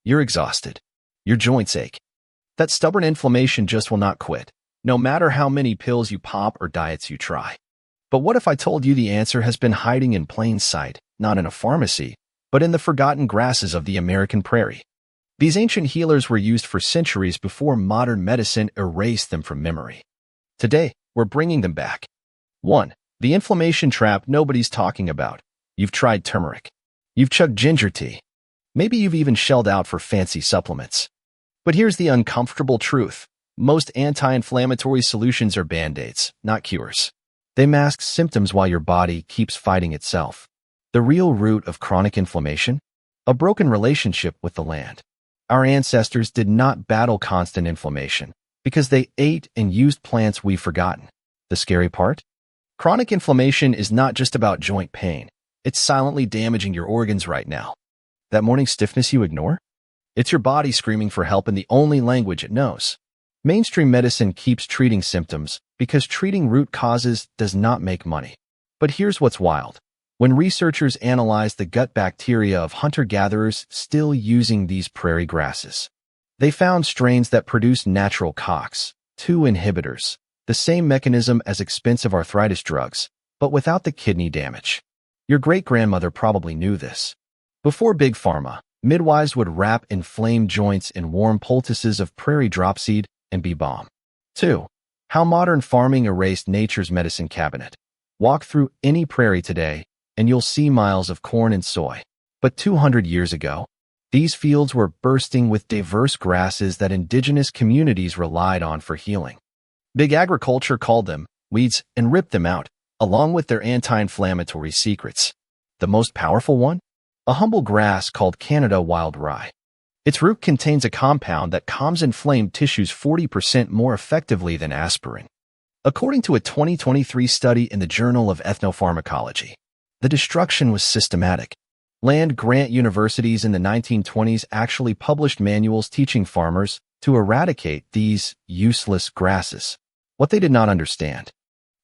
You're exhausted. Your joints ache. That stubborn inflammation just will not quit, no matter how many pills you pop or diets you try. But what if I told you the answer has been hiding in plain sight, not in a pharmacy, but in the forgotten grasses of the American prairie? These ancient healers were used for centuries before modern medicine erased them from memory. Today, we're bringing them back. 1. The inflammation trap nobody's talking about. You've tried turmeric. You've chugged ginger tea. Maybe you've even shelled out for fancy supplements. But here's the uncomfortable truth. Most anti-inflammatory solutions are band-aids, not cures. They mask symptoms while your body keeps fighting itself. The real root of chronic inflammation? A broken relationship with the land. Our ancestors did not battle constant inflammation because they ate and used plants we've forgotten. The scary part? Chronic inflammation is not just about joint pain. It's silently damaging your organs right now. That morning stiffness you ignore? It's your body screaming for help in the only language it knows. Mainstream medicine keeps treating symptoms because treating root causes does not make money. But here's what's wild. When researchers analyzed the gut bacteria of hunter-gatherers still using these prairie grasses, they found strains that produce natural COX-2 inhibitors, the same mechanism as expensive arthritis drugs, but without the kidney damage. Your great-grandmother probably knew this. Before Big Pharma, midwives would wrap inflamed joints in warm poultices of prairie dropseed and bee balm. 2. How modern farming erased nature's medicine cabinet. Walk through any prairie today, and you'll see miles of corn and soy. But 200 years ago, these fields were bursting with diverse grasses that indigenous communities relied on for healing. Big agriculture called them weeds and ripped them out, along with their anti-inflammatory secrets. The most powerful one? A humble grass called Canada wild rye. Its root contains a compound that calms inflamed tissues 40% more effectively than aspirin. According to a 2023 study in the Journal of Ethnopharmacology, the destruction was systematic. Land-grant universities in the 1920s actually published manuals teaching farmers to eradicate these useless grasses. What they did not understand.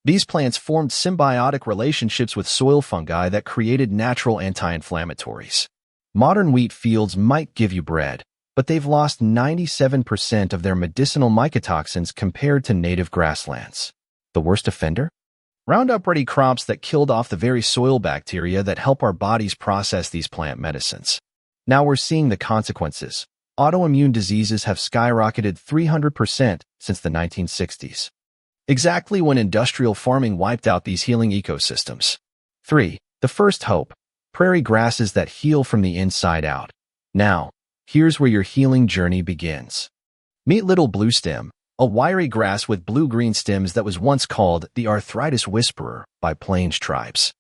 These plants formed symbiotic relationships with soil fungi that created natural anti-inflammatories. Modern wheat fields might give you bread, but they've lost 97% of their medicinal mycotoxins compared to native grasslands. The worst offender? Roundup-ready crops that killed off the very soil bacteria that help our bodies process these plant medicines. Now we're seeing the consequences. Autoimmune diseases have skyrocketed 300% since the 1960s. Exactly when industrial farming wiped out these healing ecosystems. 3. The first hope. Prairie grasses that heal from the inside out. Now, here's where your healing journey begins. Meet little bluestem, a wiry grass with blue-green stems that was once called the arthritis whisperer by Plains tribes.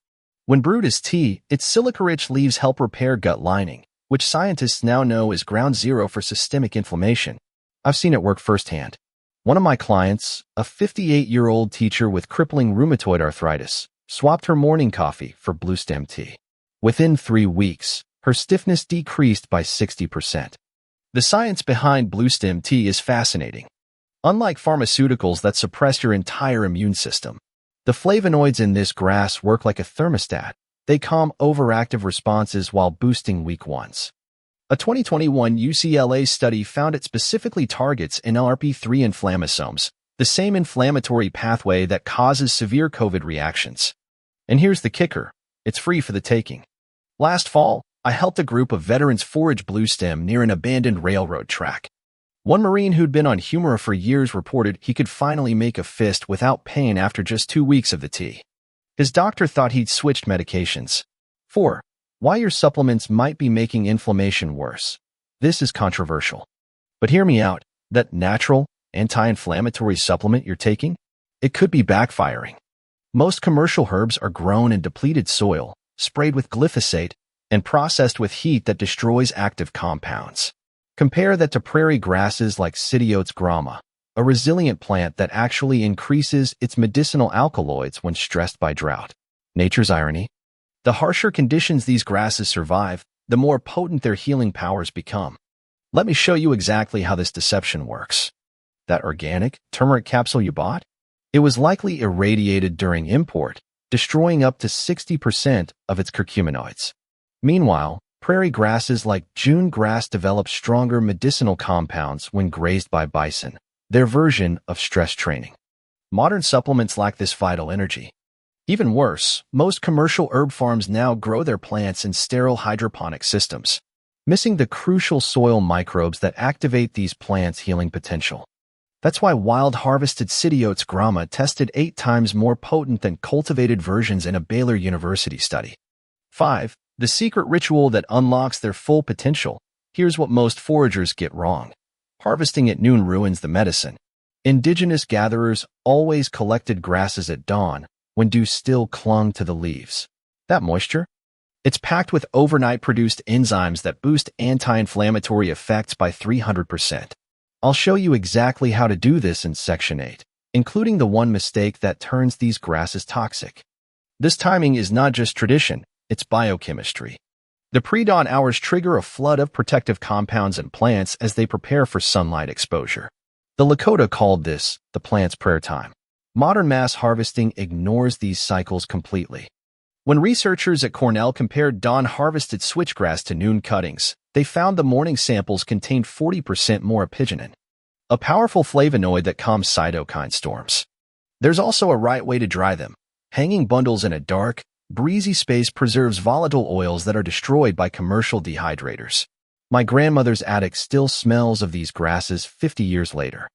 When brewed as tea, its silica-rich leaves help repair gut lining, which scientists now know is ground zero for systemic inflammation. I've seen it work firsthand. One of my clients, a 58-year-old teacher with crippling rheumatoid arthritis, swapped her morning coffee for bluestem tea. Within 3 weeks, her stiffness decreased by 60%. The science behind bluestem tea is fascinating. Unlike pharmaceuticals that suppress your entire immune system, the flavonoids in this grass work like a thermostat. They calm overactive responses while boosting weak ones. A 2021 UCLA study found it specifically targets NLRP3 inflammasomes, the same inflammatory pathway that causes severe COVID reactions. And here's the kicker. It's free for the taking. Last fall, I helped a group of veterans forage bluestem near an abandoned railroad track. One Marine who'd been on Humira for years reported he could finally make a fist without pain after just 2 weeks of the tea. His doctor thought he'd switched medications. 4. Why your supplements might be making inflammation worse. This is controversial. But hear me out. That natural, anti-inflammatory supplement you're taking, it could be backfiring. Most commercial herbs are grown in depleted soil, sprayed with glyphosate, and processed with heat that destroys active compounds. Compare that to prairie grasses like Sidiotes grama, a resilient plant that actually increases its medicinal alkaloids when stressed by drought. Nature's irony. The harsher conditions these grasses survive, the more potent their healing powers become. Let me show you exactly how this deception works. That organic turmeric capsule you bought? It was likely irradiated during import, destroying up to 60% of its curcuminoids. Meanwhile, Prairie grasses like June grass develop stronger medicinal compounds when grazed by bison, their version of stress training. Modern supplements lack this vital energy. Even worse, most commercial herb farms now grow their plants in sterile hydroponic systems, missing the crucial soil microbes that activate these plants' healing potential. That's why wild-harvested city oats grama tested 8 times more potent than cultivated versions in a Baylor University study. 5. The secret ritual that unlocks their full potential. Here's what most foragers get wrong. Harvesting at noon ruins the medicine. Indigenous gatherers always collected grasses at dawn, when dew still clung to the leaves. That moisture? It's packed with overnight-produced enzymes that boost anti-inflammatory effects by 300%. I'll show you exactly how to do this in Section 8, including the one mistake that turns these grasses toxic. This timing is not just tradition, it's biochemistry. The pre-dawn hours trigger a flood of protective compounds in plants as they prepare for sunlight exposure. The Lakota called this the plant's prayer time. Modern mass harvesting ignores these cycles completely. When researchers at Cornell compared dawn-harvested switchgrass to noon cuttings, they found the morning samples contained 40% more apigenin, a powerful flavonoid that calms cytokine storms. There's also a right way to dry them. Hanging bundles in a dark, breezy space preserves volatile oils that are destroyed by commercial dehydrators. My grandmother's attic still smells of these grasses 50 years later.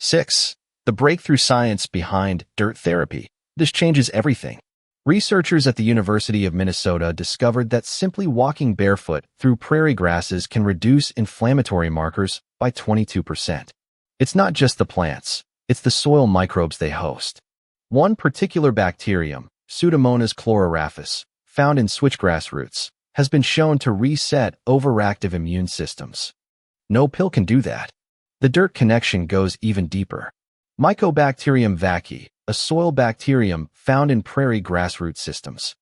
6. The breakthrough science behind dirt therapy. This changes everything. Researchers at the University of Minnesota discovered that simply walking barefoot through prairie grasses can reduce inflammatory markers by 22%. It's not just the plants, it's the soil microbes they host. One particular bacterium, Pseudomonas chlororaphis, found in switchgrass roots, has been shown to reset overactive immune systems. No pill can do that. The dirt connection goes even deeper. Mycobacterium vaccae, a soil bacterium found in prairie grassroot systems,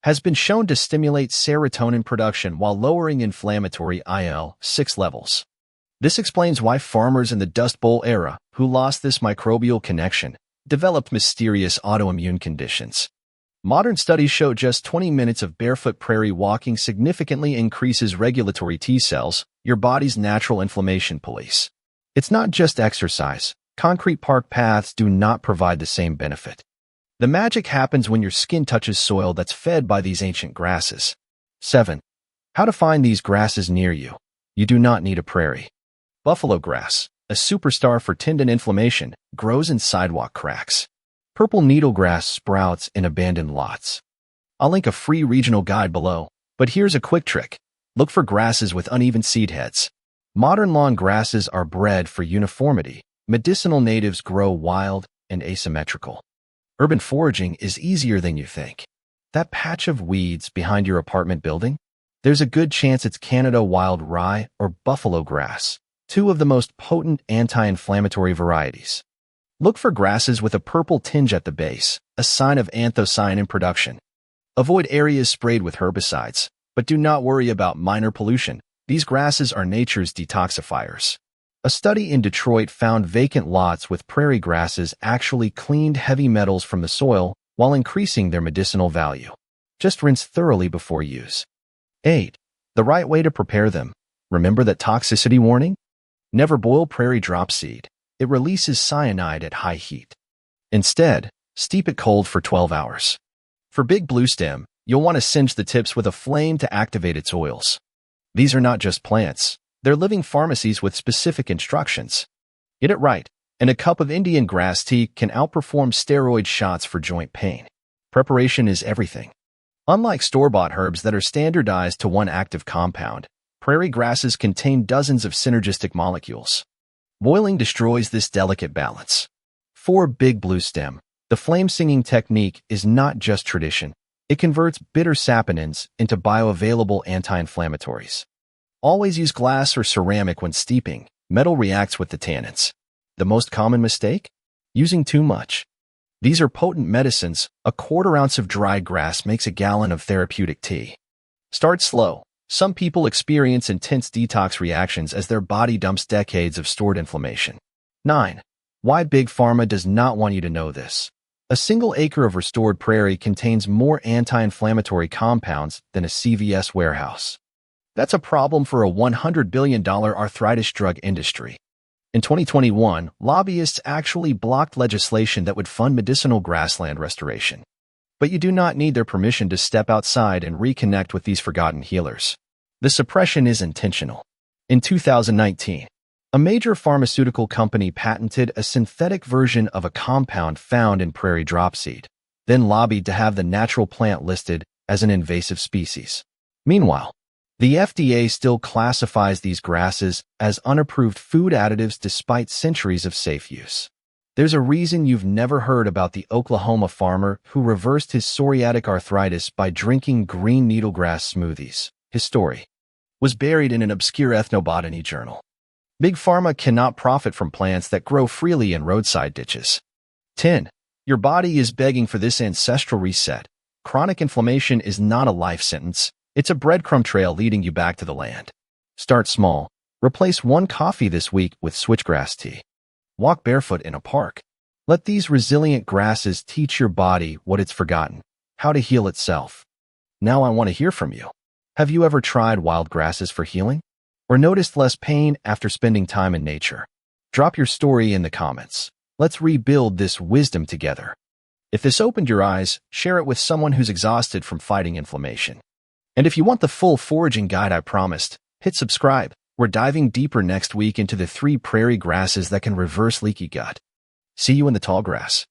has been shown to stimulate serotonin production while lowering inflammatory IL-6 levels. This explains why farmers in the Dust Bowl era, who lost this microbial connection, developed mysterious autoimmune conditions. Modern studies show just 20 minutes of barefoot prairie walking significantly increases regulatory T cells, your body's natural inflammation police. It's not just exercise. Concrete park paths do not provide the same benefit. The magic happens when your skin touches soil that's fed by these ancient grasses. 7. How to find these grasses near you. You do not need a prairie. Buffalo grass, a superstar for tendon inflammation, grows in sidewalk cracks. Purple needlegrass sprouts in abandoned lots. I'll link a free regional guide below, but here's a quick trick. Look for grasses with uneven seed heads. Modern lawn grasses are bred for uniformity. Medicinal natives grow wild and asymmetrical. Urban foraging is easier than you think. That patch of weeds behind your apartment building? There's a good chance it's Canada wild rye or buffalo grass, 2 of the most potent anti-inflammatory varieties. Look for grasses with a purple tinge at the base, a sign of anthocyanin production. Avoid areas sprayed with herbicides, but do not worry about minor pollution. These grasses are nature's detoxifiers. A study in Detroit found vacant lots with prairie grasses actually cleaned heavy metals from the soil while increasing their medicinal value. Just rinse thoroughly before use. 8. The right way to prepare them. Remember that toxicity warning? Never boil prairie drop seed. It releases cyanide at high heat. Instead, steep it cold for 12 hours. For big bluestem, you'll want to singe the tips with a flame to activate its oils. These are not just plants. They're living pharmacies with specific instructions. Get it right, and a cup of Indian grass tea can outperform steroid shots for joint pain. Preparation is everything. Unlike store-bought herbs that are standardized to one active compound, prairie grasses contain dozens of synergistic molecules. Boiling destroys this delicate balance. For big bluestem, the flame-singing technique is not just tradition. It converts bitter saponins into bioavailable anti-inflammatories. Always use glass or ceramic when steeping. Metal reacts with the tannins. The most common mistake? Using too much. These are potent medicines. A quarter ounce of dried grass makes a gallon of therapeutic tea. Start slow. Some people experience intense detox reactions as their body dumps decades of stored inflammation. 9. Why Big Pharma does not want you to know this. A single acre of restored prairie contains more anti-inflammatory compounds than a CVS warehouse. That's a problem for a $100 billion arthritis drug industry. In 2021, lobbyists actually blocked legislation that would fund medicinal grassland restoration. But you do not need their permission to step outside and reconnect with these forgotten healers. The suppression is intentional. In 2019, a major pharmaceutical company patented a synthetic version of a compound found in prairie dropseed, then lobbied to have the natural plant listed as an invasive species. Meanwhile, the FDA still classifies these grasses as unapproved food additives despite centuries of safe use. There's a reason you've never heard about the Oklahoma farmer who reversed his psoriatic arthritis by drinking green needlegrass smoothies. His story was buried in an obscure ethnobotany journal. Big Pharma cannot profit from plants that grow freely in roadside ditches. 10. Your body is begging for this ancestral reset. Chronic inflammation is not a life sentence. It's a breadcrumb trail leading you back to the land. Start small. Replace one coffee this week with switchgrass tea. Walk barefoot in a park. Let these resilient grasses teach your body what it's forgotten, how to heal itself. Now I want to hear from you. Have you ever tried wild grasses for healing? Or noticed less pain after spending time in nature? Drop your story in the comments. Let's rebuild this wisdom together. If this opened your eyes, share it with someone who's exhausted from fighting inflammation. And if you want the full foraging guide I promised, hit subscribe. We're diving deeper next week into the 3 prairie grasses that can reverse leaky gut. See you in the tall grass.